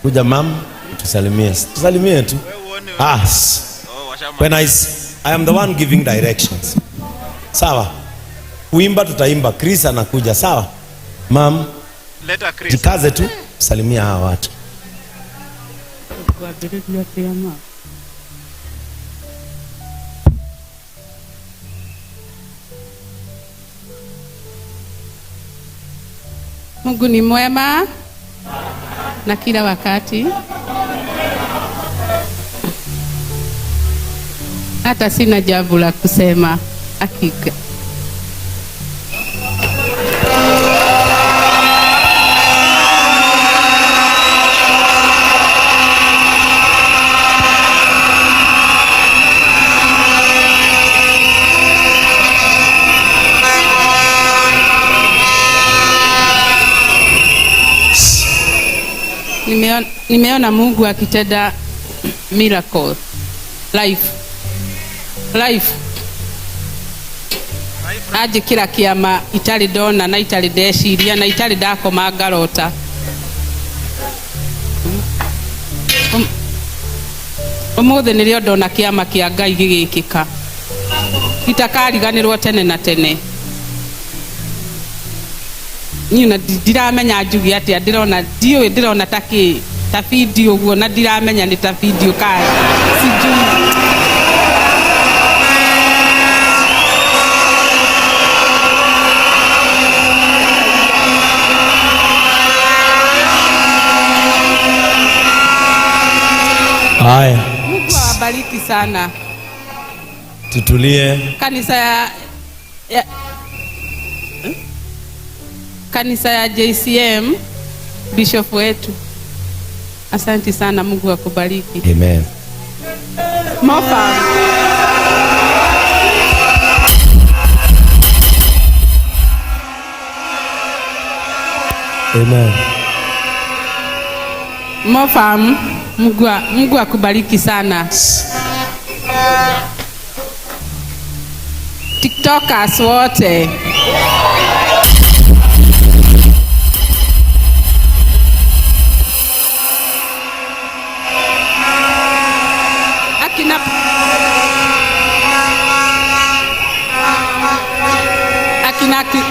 Kuja mama, tusalimie tu. When I am the one giving directions. Sawa. Kuimba tutaimba, Chris anakuja, sawa? Mam, jikaze tu, salimia hawa watu. Mungu ni mwema na kila wakati. Hata sina jambo la kusema hakika. Nimeona Mungu akitenda miracle life aje kila kiama itali dona na itali deshiria na itali dako magarota omothe nirio dona kiama kia Ngai gigikika itakariganirwo tene na tene. Nina ndiramenya njugi atia ndirona ta video guo na ndiramenya ni ta video ka sijui. Haya, Mungu awabariki sana. Tutulie. Kanisa ya JCM Bishop wetu. Asante sana, Mungu akubariki. Amen. Mofa. Amen. Mofa, Mungu akubariki sana. TikTokers wote.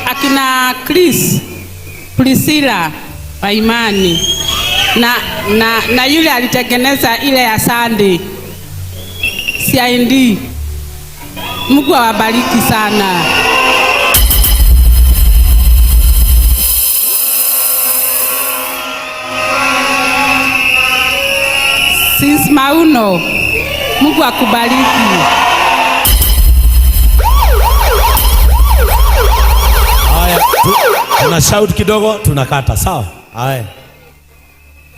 Akina Chris, Priscilla wa imani na yule alitengeneza ile ya Sunday CID. Mungu awabariki sana. Since Mauno, Mungu akubariki. Haya, tuna shout kidogo, tunakata, sawa? Haya.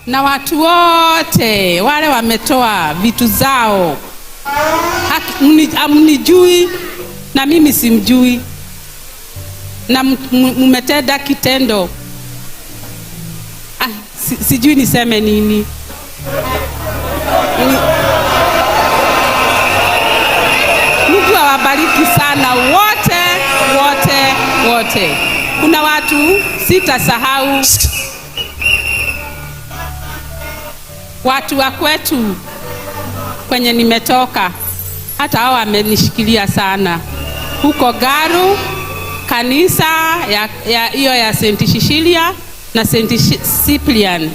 Na watu wote wale wametoa vitu zao, mnijui na mimi simjui, na mmetenda kitendo sijui niseme nini. Mungu awabariki sana wote. Kuna watu sitasahau, watu wa kwetu kwenye nimetoka, hata hao wamenishikilia sana huko Garu, kanisa ya Saint Cecilia na Saint Cyprian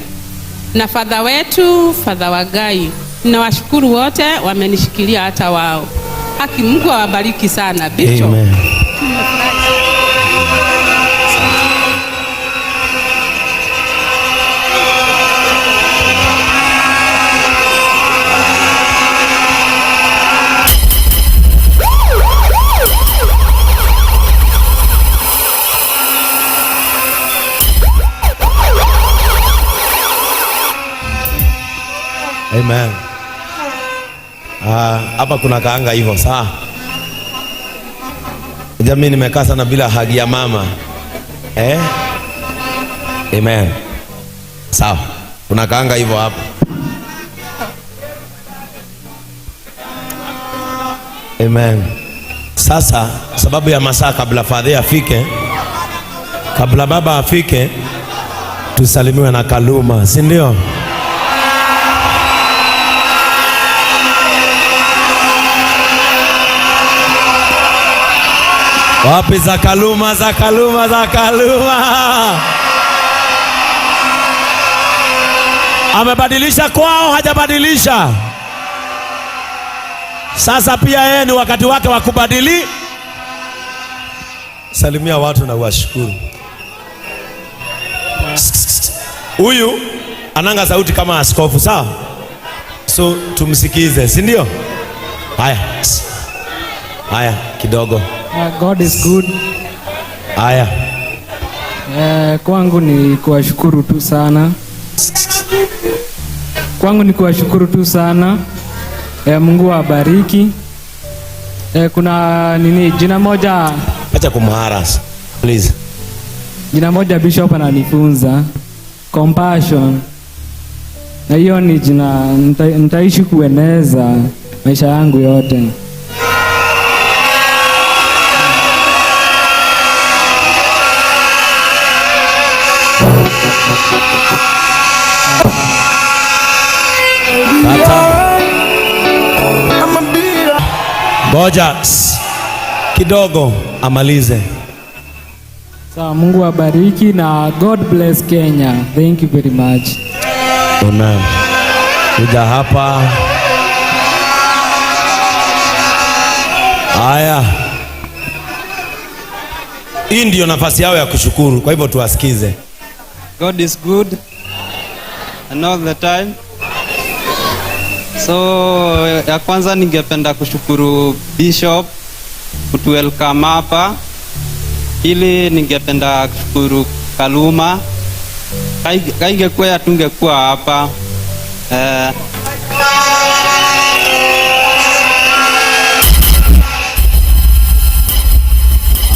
na Father wetu Father Wagai. Ninawashukuru wote, wamenishikilia hata wao. Haki, Mungu awabariki sana. Bishop. Amen. Amen. Hapa kuna kaanga hivyo, sawa? Jamii, nimekaa sana bila hagi ya mama. Amen. Sawa. Kuna kaanga hivyo hapa. Amen. Sasa sababu ya masaa, kabla Father afike, kabla baba afike, tusalimiwe na Kaluma, si ndio? Wapi za Kaluma, za Kaluma, za Kaluma? Amebadilisha kwao, hajabadilisha? Sasa pia yeye ni wakati wake wa kubadili. Salimia watu na uwashukuru. Huyu ananga sauti kama askofu, sawa? So tumsikize, si ndio? Haya kidogo. God is good. Haya. Kwangu ni kuwashukuru tu sana. Mungu awabariki. Kuna jina moja, acha kumharas please. Jina moja Bishop ananifunza, compassion. Na hiyo ni jina nitaishi kueneza maisha yangu yote. Ngoja kidogo amalize. Sawa, Mungu awabariki na God bless Kenya. Thank you very much. Amen. Kuja hapa. Haya. Hii ndio nafasi yao ya kushukuru, kwa hivyo tuwasikize. God is good and all the time. So ya kwanza ningependa kushukuru Bishop kutu welcome hapa. Ili ningependa kushukuru Kaluma. Kaingekuwa tungekuwa hapa.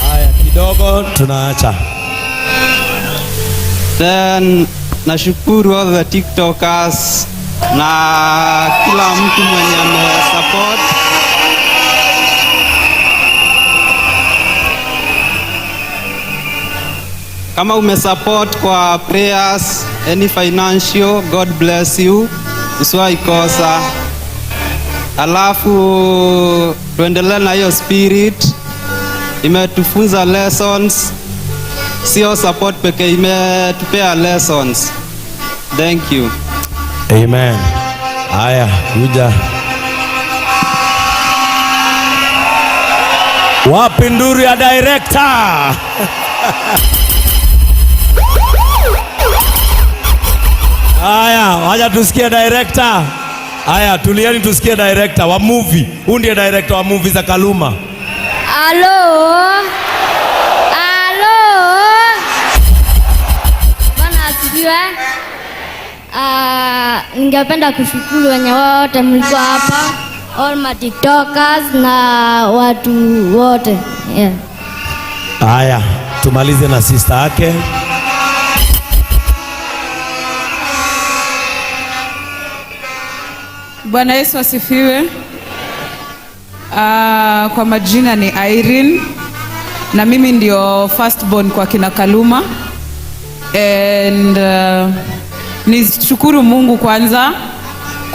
Haya kidogo tunaacha. Then nashukuru all the TikTokers na kila mtu mwenye amesupport. Kama umesupport kwa prayers, any financial, God bless you. Usiwahi kosa. Alafu tuendelee na hiyo spirit. Imetufunza lessons. Sio support pekee, imetupea lessons. Thank you. Amen. Haya, kuja. Wapi nduru ya director? Haya, wacha tusikie director. Haya, tulieni tusikie director wa movie. Huyu ndiye director wa movie za Kaluma. Halo. Bwana asifiwe. Ningependa kushukuru wenye wote mlikuwa hapa, all my TikTokers na watu wote. Yeah. Haya, tumalize na sister yake. Bwana Yesu asifiwe. Kwa majina ni Irene na mimi ndio firstborn kwa kina Kaluma, and nishukuru Mungu kwanza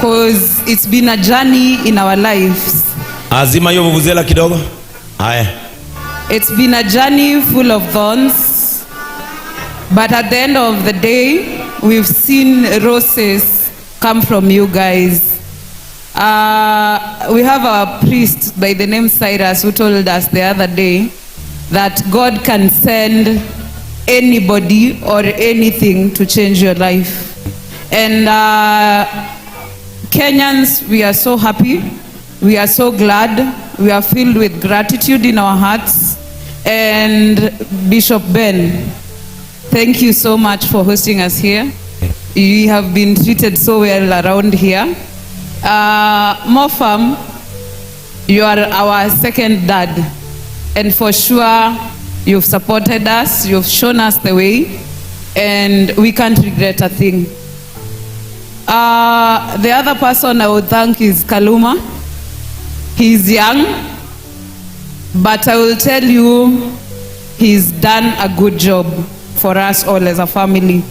cause it's been a journey in our lives. Azima hiyo vuvuzela kidogo. Haya. It's been a journey full of thorns, but at the end of the day we've seen roses come from you guys. We have a priest by the name Cyrus who told us the other day that God can send anybody or anything to change your life. And Kenyans, we are so happy, we are so glad, we are filled with gratitude in our hearts. And Bishop Ben, thank you so much for hosting us here. You have been treated so well around here. Mofam, you are our second dad, and for sure you've supported us, you've shown us the way, and we can't regret a thing. The other person I would thank is Kaluma. He's young, but I will tell you, he's done a good job for us all as a family.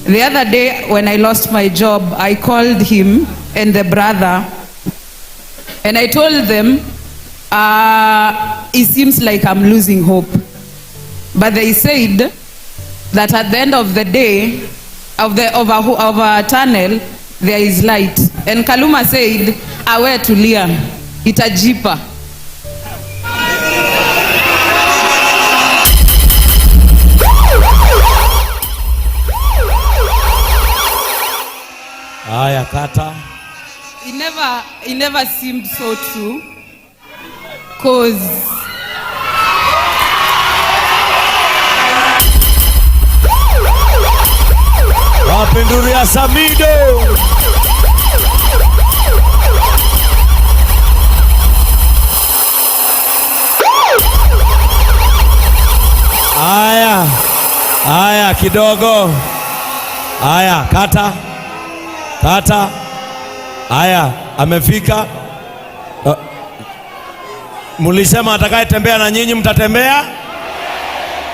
The other day when I lost my job, I called him and the brother and I told them, it seems like I'm losing hope. But they said that at the end of the day, of a tunnel, there is light. And Kaluma said, awe tulia, itajipa. Aya, kata. It never seemed so true. Cause Wapinduria Samido. Aya kidogo. Aya, kata. Aya, amefika. Mulisema atakaye tembea na nyinyi mtatembea?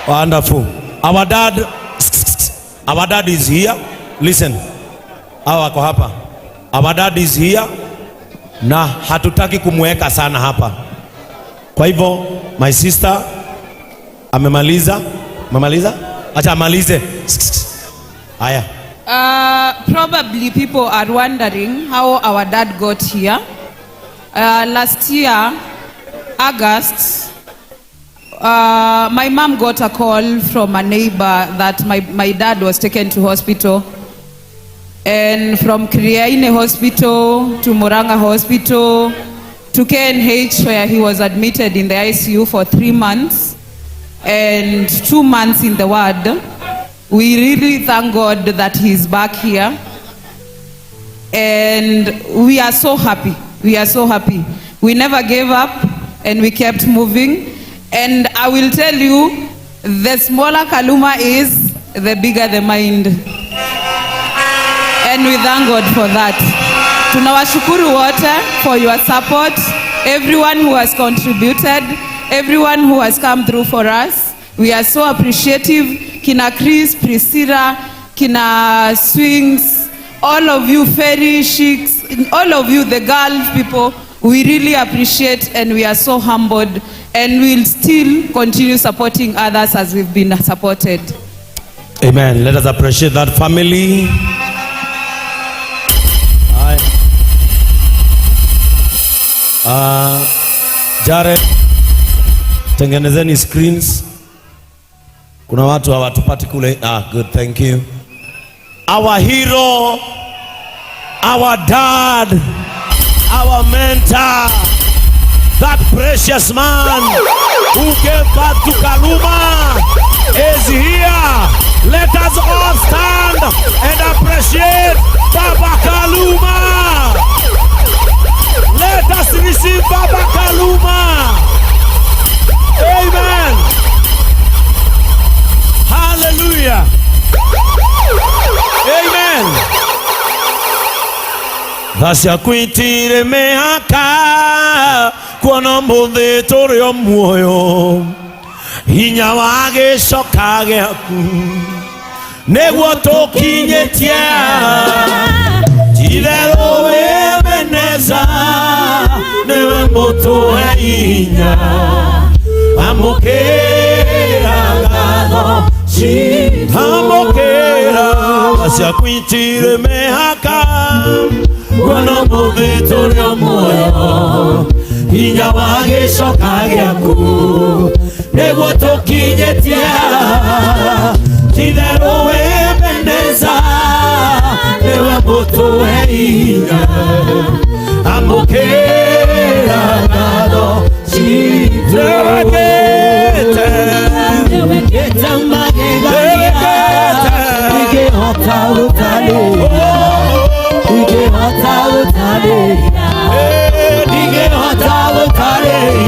Wonderful. Our dad is here. Listen. Hawa wako hapa. Our dad is here. Na hatutaki kumweka sana hapa. Kwa hivyo my sister amemaliza. Acha amalize. Aya. Probably people are wondering how our dad got here. Last year, August, my mom got a call from a neighbor that my dad was taken to hospital. And from Kriaine Hospital to Muranga Hospital to KNH, where he was admitted in the ICU for 3 months and 2 months in the ward. We really thank God that he's back here. And we are so happy. We never gave up and we kept moving. And I will tell you, the smaller Kaluma is, the bigger the mind. And we thank God for that. Tunawashukuru wote for your support. Everyone who has contributed, everyone who has come through for us. We are so appreciative. Kina Chris, Priscilla, Kina Swings, all of you fairy sheiks, all of you the girl people, we really appreciate and we are so humbled and we'll still continue supporting others as we've been supported. Amen. Let us appreciate that family. Jared, tengenezeni screens. Kuna watu hawatupati kule. Good, thank you. Our hero, our dad, our mentor, that precious man who gave birth to Kaluma is here. Let us all stand and appreciate Baba Kaluma. Let us receive Baba Kaluma. Amen. Hallelujah. Amen. Thasya kwitire mehaka kuona mbuthe turi o muoyo hinya wa gicoka giaku niguo tukinyitie itherũ wĩmeneza niwe mũtũhe hinya amũkĩra ngatho amũkĩra thasya kwitire mehaka kuona mbuthe turi o muoyo hinya wa gicoka giaku niguo tukinyitie itherũ wĩmeneza niwe mũtũhe hinya amũkĩra ngatho nĩwĩkĩte magegania ingĩhota gũtarĩria ingĩhota gũtarĩria ingĩhota gũtarĩria